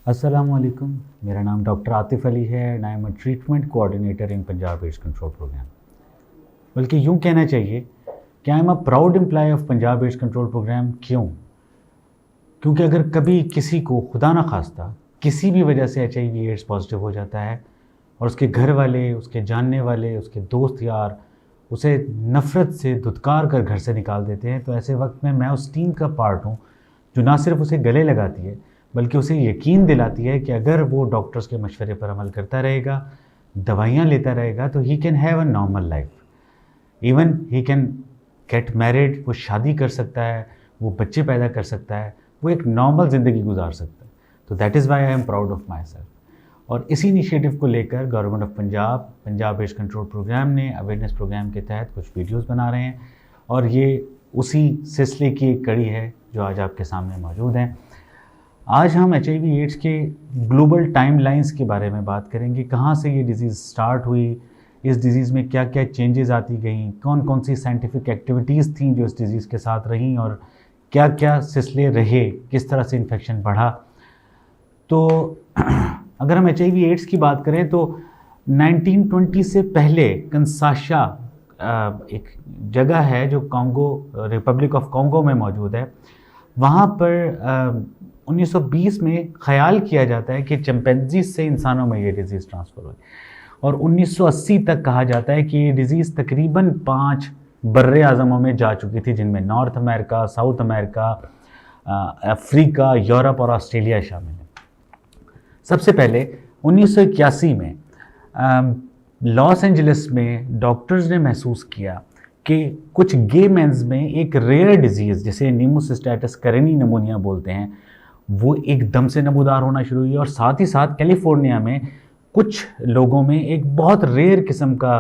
अस्सलामुअलैकुम। मेरा नाम डॉक्टर आतिफ अली है and I am a treatment coordinator in Punjab AIDS control program. बल्कि यूँ कहना चाहिए कि I am a proud employ of Punjab AIDS control program. क्यों? क्योंकि अगर कभी किसी को खुदा ना खास्ता किसी भी वजह से HIV एड्स पॉजिटिव हो जाता है और उसके घर वाले, उसके जानने वाले, उसके दोस्त यार उसे नफ़रत से धुतकार कर घर से निकाल देते हैं, तो ऐसे वक्त में मैं उस टीम का पार्ट हूँ जो ना सिर्फ उसे गले लगाती है बल्कि उसे यकीन दिलाती है कि अगर वो डॉक्टर्स के मशवरे पर अमल करता रहेगा, दवाइयाँ लेता रहेगा, तो he can have a normal life. Even he can get married, वो शादी कर सकता है, वो बच्चे पैदा कर सकता है, वो एक नॉर्मल ज़िंदगी गुजार सकता है। तो that is why I am proud of myself. और इसी इनिशिएटिव को लेकर government of Punjab AIDS control program ने अवेयरनेस प्रोग्राम के तहत कुछ वीडियोस बना रहे हैं और ये उसी सिलसिले की एक कड़ी है जो आज आपके सामने मौजूद हैं। आज हम HIV एड्स के ग्लोबल टाइमलाइंस के बारे में बात करेंगे। कहाँ से ये डिज़ीज़ स्टार्ट हुई, इस डिज़ीज़ में क्या क्या चेंजेस आती गई, कौन कौन सी साइंटिफिक एक्टिविटीज़ थी जो इस डिज़ीज़ के साथ रहीं और क्या क्या सिलसिले रहे, किस तरह से इन्फेक्शन बढ़ा। तो अगर हम HIV एड्स की बात करें तो 1920 से पहले कंसाशा एक जगह है जो कॉन्गो, रिपब्लिक ऑफ कॉन्गो में मौजूद है। वहाँ पर 1920 में ख्याल किया जाता है कि चिंपैंजी से इंसानों में ये डिज़ीज़ ट्रांसफ़र हुई और 1980 तक कहा जाता है कि ये डिज़ीज़ तकरीबन 5 बर्रे आज़मों में जा चुकी थी, जिनमें north America, south America, Africa, Europe और ऑस्ट्रेलिया शामिल है। सबसे पहले 1981 में लॉस एंजलिस में डॉक्टर्स ने महसूस किया कि कुछ गे मेंस में एक रेयर डिजीज़ जिसे नीमोसिस्टाइटिस कैरिनी निमोनिया बोलते हैं वो एकदम से नमूदार होना शुरू हुई और साथ ही साथ कैलिफोर्निया में कुछ लोगों में एक बहुत रेयर किस्म का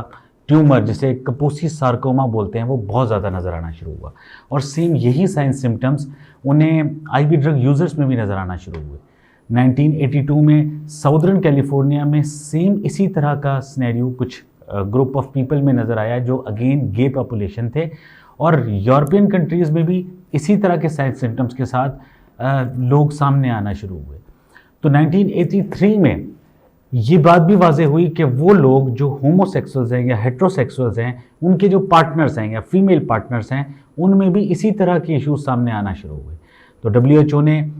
ट्यूमर जिसे कपोसी सार्कोमा बोलते हैं वो बहुत ज़्यादा नज़र आना शुरू हुआ और सेम यही साइन सिम्टम्स उन्हें IV ड्रग यूज़र्स में भी नज़र आना शुरू हुए। 1982 में साउदर्न कैलिफोर्निया में सेम इसी तरह का सिनेरियो कुछ ग्रुप ऑफ पीपल में नज़र आया जो अगेन गे पॉपुलेशन थे और यूरोपियन कंट्रीज़ में भी इसी तरह के साइन सिम्टम्स के साथ लोग सामने आना शुरू हुए। तो 1983 में ये बात भी वाज़ेह हुई कि वो लोग जो होमोसेक्सुअल्स हैं या हेट्रोसेक्सुअल्स हैं उनके जो पार्टनर्स हैं या फीमेल पार्टनर्स हैं उनमें भी इसी तरह के इश्यूज सामने आना शुरू हुए। तो WHO ने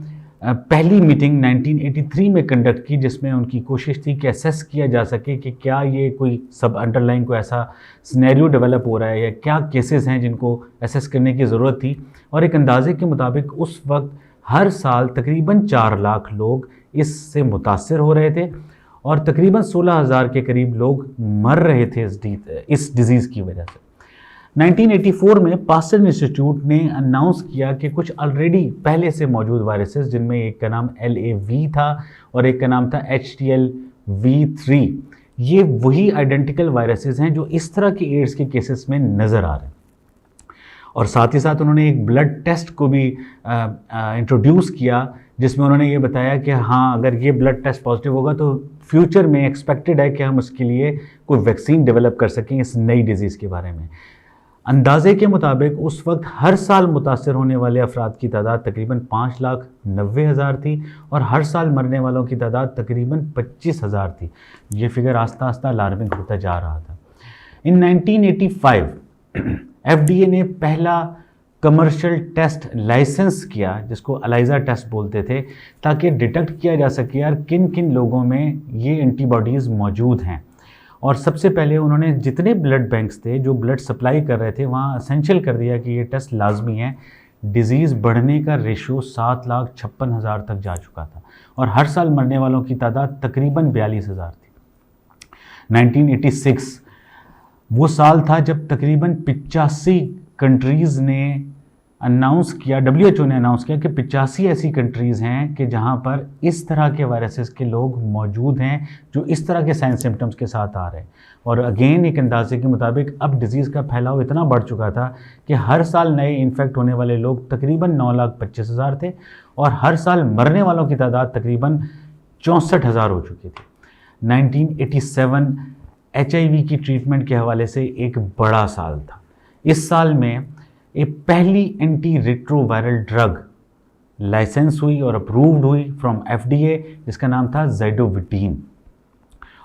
पहली मीटिंग 1983 में कंडक्ट की जिसमें उनकी कोशिश थी कि असेस किया जा सके कि क्या ये कोई सब अंडरलाइन को ऐसा सिनेरियो डेवलप हो रहा है या क्या केसेस हैं जिनको असेस करने की ज़रूरत थी। और एक अंदाजे के मुताबिक उस वक्त हर साल तकरीबन 4 लाख लोग इससे मुतासर हो रहे थे और तकरीबन 16,000 के करीब लोग मर रहे थे इस डिज़ीज़ की वजह से। 1984 में पास्टर इंस्टीट्यूट ने अनाउंस किया कि कुछ ऑलरेडी पहले से मौजूद वायरसेस जिनमें एक का नाम LAV था और एक का नाम था HTLV3, ये वही आइडेंटिकल वायरसेस हैं जो इस तरह के एड्स के केसेस में नज़र आ रहे हैं। और साथ ही साथ उन्होंने एक ब्लड टेस्ट को भी इंट्रोड्यूस किया जिसमें उन्होंने ये बताया कि हाँ, अगर ये ब्लड टेस्ट पॉजिटिव होगा तो फ्यूचर में एक्सपेक्टेड है कि हम उसके लिए कोई वैक्सीन डेवलप कर सकें इस नई डिज़ीज़ के बारे में। अंदाजे के मुताबिक उस वक्त हर साल मुतासर होने वाले अफराद की तादाद तकरीबन 5,90,000 थी और हर साल मरने वालों की तादाद तकरीबन 25,000 थी। ये फिगर आस्ता आस्ता अलार्मिंग होता जा रहा था। इन 1985 FDA ने पहला कमर्शियल टेस्ट लाइसेंस किया जिसको एलाइजा टेस्ट बोलते थे ताकि डिटेक्ट किया जा सके यार किन किन लोगों में ये एंटीबॉडीज़ मौजूद हैं। और सबसे पहले उन्होंने जितने ब्लड बैंक्स थे जो ब्लड सप्लाई कर रहे थे वहाँ असेंशियल कर दिया कि ये टेस्ट लाजमी है। डिज़ीज़ बढ़ने का रेशो 7,56,000 तक जा चुका था और हर साल मरने वालों की तादाद तकरीबन 42,000 थी। 1986 वो साल था जब तकरीबन 85 कंट्रीज़ ने अनाउंस किया, WHO ने अनाउंस किया कि 85 ऐसी कंट्रीज़ हैं कि जहां पर इस तरह के वायरसेस के लोग मौजूद हैं जो इस तरह के साइन सिम्टम्स के साथ आ रहे हैं। और अगेन एक अंदाजे के मुताबिक अब डिज़ीज़ का फैलाव इतना बढ़ चुका था कि हर साल नए इन्फेक्ट होने वाले लोग तकरीबन 9,25,000 थे और हर साल मरने वालों की तादाद तकरीबन 64,000 हो चुकी थी। 1987 HIV की ट्रीटमेंट के हवाले से एक बड़ा साल था। इस साल में एक पहली एंटी रिट्रोवायरल ड्रग लाइसेंस हुई और अप्रूव्ड हुई फ्रॉम FDA, जिसका नाम था ज़ाइडोविटीन।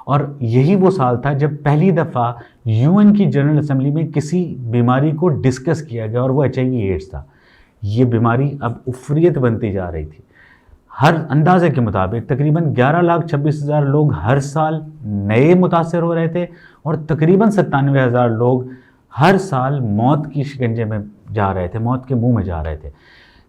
और यही वो साल था जब पहली दफ़ा UN की जनरल असेंबली में किसी बीमारी को डिस्कस किया गया और वो HIV एड्स था। ये बीमारी अब उफ़रियत बनती जा रही थी। हर अंदाजे के मुताबिक तकरीबन 11,26,000 लोग हर साल नए मुतासर हो रहे थे और तकरीबन 97,000 लोग हर साल मौत की शिकंजे में जा रहे थे, मौत के मुंह में जा रहे थे।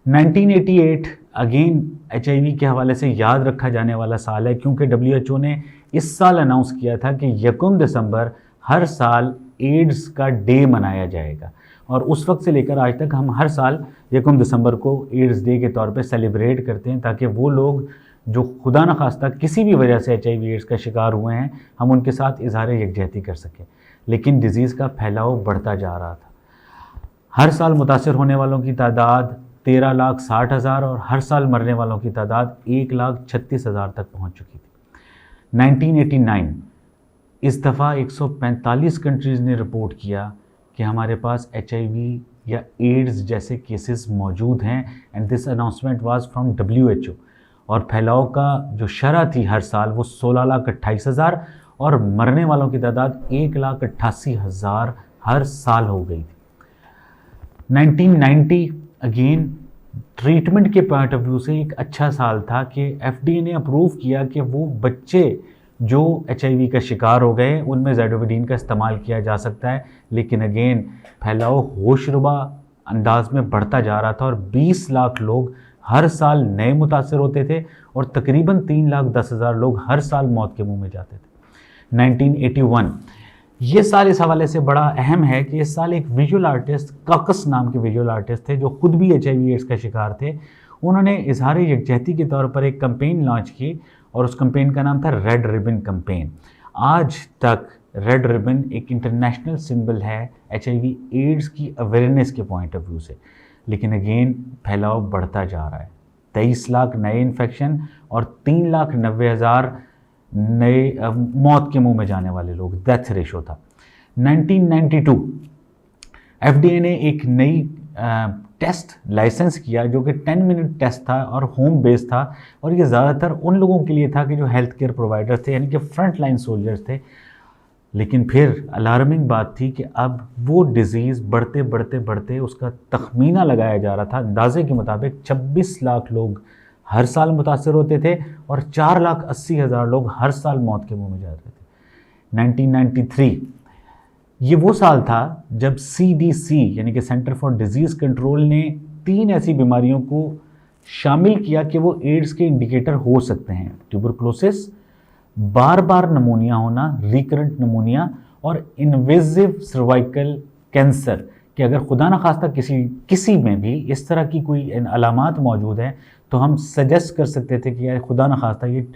1988 अगेन HIV के हवाले से याद रखा जाने वाला साल है, क्योंकि WHO ने इस साल अनाउंस किया था कि 1 दिसंबर हर साल एड्स का डे मनाया जाएगा, और उस वक्त से लेकर आज तक हम हर साल 1 दिसंबर को एड्स डे के तौर पे सेलिब्रेट करते हैं, ताकि वो लोग जो खुदा न खास्ता किसी भी वजह से HIV एड्स का शिकार हुए हैं, हम उनके साथ इजहार यकजहती कर सकें। लेकिन डिज़ीज़ का फैलाव बढ़ता जा रहा था। हर साल मुतासर होने वालों की तादाद 13,60,000 और हर साल मरने वालों की तादाद 1,36,000 तक पहुंच चुकी थी। 1989 इस दफ़ा 145 कंट्रीज़ ने रिपोर्ट किया कि हमारे पास HIV या एड्स जैसे केसेस मौजूद हैं, and this announcement was from WHO। और फैलाव का जो शरह थी हर साल वो 16,28,000 और मरने वालों की तादाद 1,88,000 हर साल हो गई थी। 1990 अगेन ट्रीटमेंट के पॉइंट ऑफ व्यू से एक अच्छा साल था कि FDA ने अप्रूव किया कि वो बच्चे जो HIV का शिकार हो गए उनमें ज़ाइडोविटीन का इस्तेमाल किया जा सकता है। लेकिन अगेन फैलाव होशरुबा अंदाज में बढ़ता जा रहा था और 20 लाख लोग हर साल नए मुतासर होते थे और तकरीबन 3,10,000 लोग हर साल मौत के मुंह में जाते थे। 1981 ये साल इस हवाले से बड़ा अहम है कि इस साल एक विजुअल आर्टिस्ट, काकस नाम के विजुअल आर्टिस्ट थे, जो खुद भी HIV एड्स का शिकार थे। उन्होंने इजहार यकजहती के तौर पर एक कैंपेन लॉन्च की और उस कैंपेन का नाम था रेड रिबन कैंपेन। आज तक रेड रिबन एक इंटरनेशनल सिंबल है HIV एड्स की अवेयरनेस के पॉइंट ऑफ व्यू से। लेकिन अगेन फैलाव बढ़ता जा रहा है। 23 लाख नए इन्फेक्शन और 3,90,000 नए मौत के मुंह में जाने वाले लोग, डेथ रेशो था। 1992 FDA ने एक नई टेस्ट लाइसेंस किया जो कि 10 मिनट टेस्ट था और होम बेस्ड था, और ये ज़्यादातर उन लोगों के लिए था कि जो हेल्थ केयर प्रोवाइडर थे, यानी कि फ्रंट लाइन सोल्जर्स थे। लेकिन फिर अलार्मिंग बात थी कि अब वो डिज़ीज़ बढ़ते बढ़ते बढ़ते उसका तखमीना लगाया जा रहा था, अंदाजे के मुताबिक 26 लाख लोग हर साल मुतासर होते थे और 4,80,000 लोग हर साल मौत के मुंह में जाते थे। 1993 ये वो साल था जब CDC यानी कि सेंटर फॉर डिजीज़ कंट्रोल ने 3 ऐसी बीमारियों को शामिल किया कि वो एड्स के इंडिकेटर हो सकते हैं: ट्यूबरकुलोसिस, बार बार नमूनिया होना, रिकरेंट नमूनिया, और इन्वेजिव सर्वाइकल कैंसर। कि अगर खुदा न खास्ता किसी में भी इस तरह की कोई अलामात मौजूद हैं तो हम सजेस्ट कर सकते थे कि यार खुदा न खास्ता ये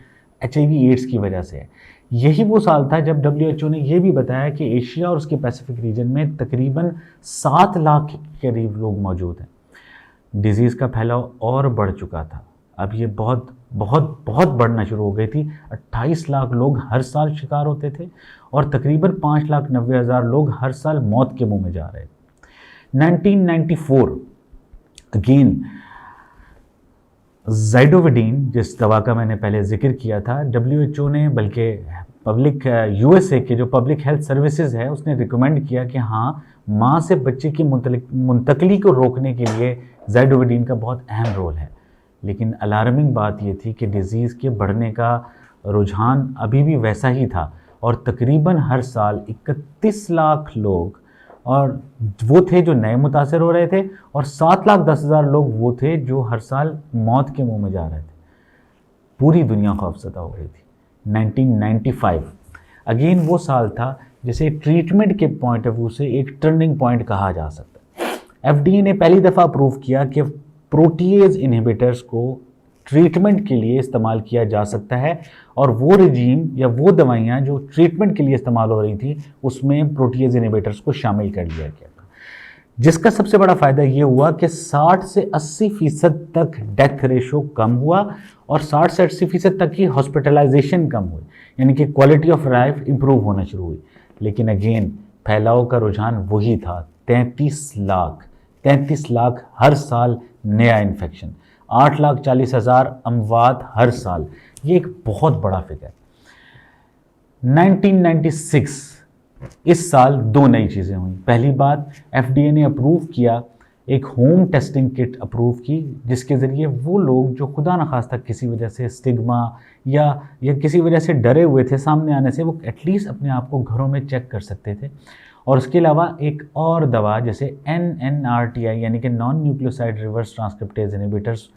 HIV एड्स की वजह से है। यही वो साल था जब WHO ने यह भी बताया कि एशिया और उसके पैसिफिक रीजन में तकरीबन 7 लाख के करीब लोग मौजूद हैं। डिज़ीज़ का फैलाव और बढ़ चुका था। अब ये बहुत बहुत बहुत बढ़ना शुरू हो गई थी। 28 लाख लोग हर साल शिकार होते थे और तकरीबन 5,90,000 लोग हर साल मौत के मुंह में जा रहे थे। 1994 अगेन ज़ाइडोविटीन, जिस दवा का मैंने पहले जिक्र किया था, WHO ने, बल्कि पब्लिक USA के जो पब्लिक हेल्थ सर्विसेज है उसने रिकमेंड किया कि हाँ, माँ से बच्चे की मुंतकली को रोकने के लिए ज़ाइडोविटीन का बहुत अहम रोल है। लेकिन अलार्मिंग बात ये थी कि डिज़ीज़ के बढ़ने का रुझान अभी भी वैसा ही था और तकरीबन हर साल 31 लाख लोग और वो थे जो नए मुतासर हो रहे थे और 7,10,000 लोग वो थे जो हर साल मौत के मुंह में जा रहे थे। पूरी दुनिया खौफज़दा हो गई थी। 1995 अगेन वो साल था जिसे ट्रीटमेंट के पॉइंट ऑफ व्यू से एक टर्निंग पॉइंट कहा जा सकता है। FDA ने पहली दफ़ा अप्रूव किया कि प्रोटीएज इनहिबिटर्स को ट्रीटमेंट के लिए इस्तेमाल किया जा सकता है और वो रिजीम या वो दवाइयाँ जो ट्रीटमेंट के लिए इस्तेमाल हो रही थी उसमें प्रोटीएज इनहिबिटर्स को शामिल कर लिया गया था, जिसका सबसे बड़ा फ़ायदा ये हुआ कि 60 से 80% तक डेथ रेशो कम हुआ और 60 से 80% तक की हॉस्पिटलाइजेशन कम हुई, यानी कि क्वालिटी ऑफ लाइफ इम्प्रूव होना शुरू हुई। लेकिन अगेन फैलाव का रुझान वही था, 33 लाख हर साल नया इन्फेक्शन। 8,40,000 अमवात हर साल, ये एक बहुत बड़ा फिगर। 1996 इस साल दो नई चीज़ें हुई। पहली बात, FDA ने अप्रूव किया, एक होम टेस्टिंग किट अप्रूव की, जिसके ज़रिए वो लोग जो खुदा न खास्ता किसी वजह से स्टिग्मा या किसी वजह से डरे हुए थे सामने आने से, वो एटलीस्ट अपने आप को घरों में चेक कर सकते थे। और उसके अलावा एक और दवा जैसे NNRTI यानी कि non nucleoside reverse transcriptase inhibitors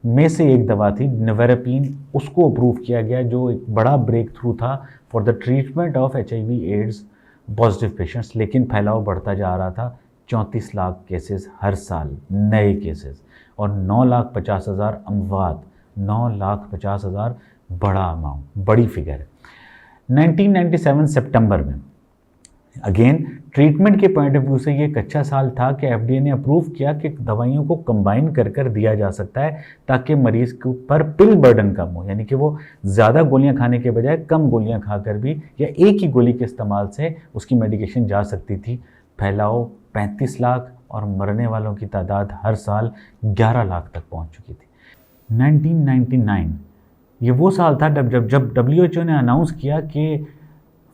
में से एक दवा थी नेवेरेपिन, उसको अप्रूव किया गया, जो एक बड़ा ब्रेक थ्रू था for the treatment of HIV AIDS positive patients. लेकिन फैलाव बढ़ता जा रहा था, 34 लाख केसेस हर साल नए केसेस और 9,50,000 अमवात। 9,50,000 बड़ा अमाउंट, बड़ी फिगर है। 1997 सितंबर में अगेन ट्रीटमेंट के पॉइंट ऑफ व्यू से ये एक अच्छा साल था कि FDA ने अप्रूव किया कि दवाइयों को कंबाइन कर दिया जा सकता है ताकि मरीज़ के ऊपर पिल बर्डन कम हो, यानी कि वो ज़्यादा गोलियां खाने के बजाय कम गोलियां खाकर भी या एक ही गोली के इस्तेमाल से उसकी मेडिकेशन जा सकती थी। फैलाव 35 लाख और मरने वालों की तादाद हर साल 11 लाख तक पहुंच चुकी थी। 1999 ये वो साल था जब WHO ने अनाउंस किया कि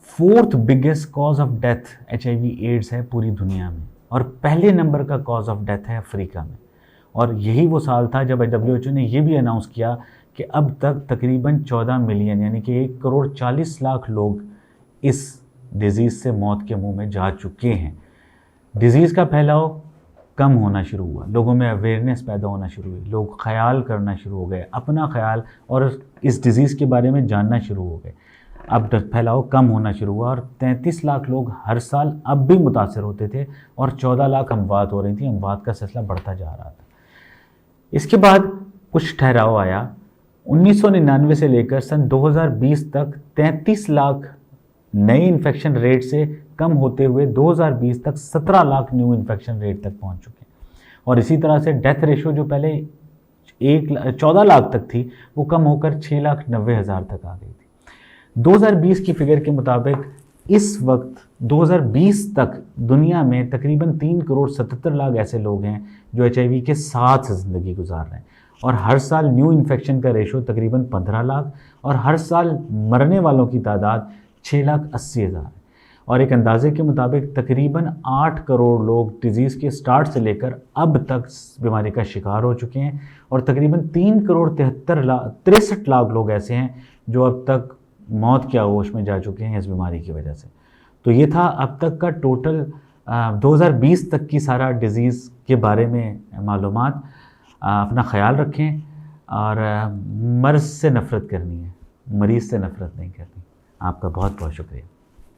4th biggest cause of death HIV AIDS है पूरी दुनिया में और पहले नंबर का कॉज ऑफ डेथ है अफ्रीका में। और यही वो साल था जब WHO ने ये भी अनाउंस किया कि अब तक तकरीबन 14 मिलियन यानी कि 1,40,00,000 लोग इस डिज़ीज़ से मौत के मुंह में जा चुके हैं। डिज़ीज़ का फैलाव कम होना शुरू हुआ, लोगों में अवेयरनेस पैदा होना शुरू हुई, लोग ख्याल करना शुरू हो गए, अपना ख्याल और इस डिज़ीज़ के बारे में जानना शुरू हो गए। अब फैलाव कम होना शुरू हुआ और 33 लाख लोग हर साल अब भी मुतासर होते थे और 14 लाख अमवात हो रही थी। अमवात का सिलसिला बढ़ता जा रहा था। इसके बाद कुछ ठहराव आया। 1999 से लेकर सन 2020 तक 33 लाख नए इन्फेक्शन रेट से कम होते हुए 2020 तक 17 लाख न्यू इन्फेक्शन रेट तक पहुंच चुके हैं। और इसी तरह से डेथ रेशो जो पहले 14 लाख तक थी वो कम होकर 6,90,000 तक आ गई थी। 2020 की फिगर के मुताबिक इस वक्त 2020 तक दुनिया में तकरीबन 3,77,00,000 ऐसे लोग हैं जो HIV के साथ ज़िंदगी गुजार रहे हैं और हर साल न्यू इन्फेक्शन का रेशो तकरीबन 15 लाख और हर साल मरने वालों की तादाद 6,80,000 है। और एक अंदाजे के मुताबिक तकरीबन 8 करोड़ लोग डिज़ीज़ के स्टार्ट से लेकर अब तक बीमारी का शिकार हो चुके हैं और तकरीबन 3,63 लाख लोग ऐसे हैं जो अब तक मौत के आगोश में जा चुके हैं इस बीमारी की वजह से। तो ये था अब तक का टोटल 2020 तक की सारा डिज़ीज़ के बारे में मालूमात। अपना ख्याल रखें और मर्ज़ से नफ़रत करनी है, मरीज़ से नफ़रत नहीं करनी। आपका बहुत बहुत शुक्रिया।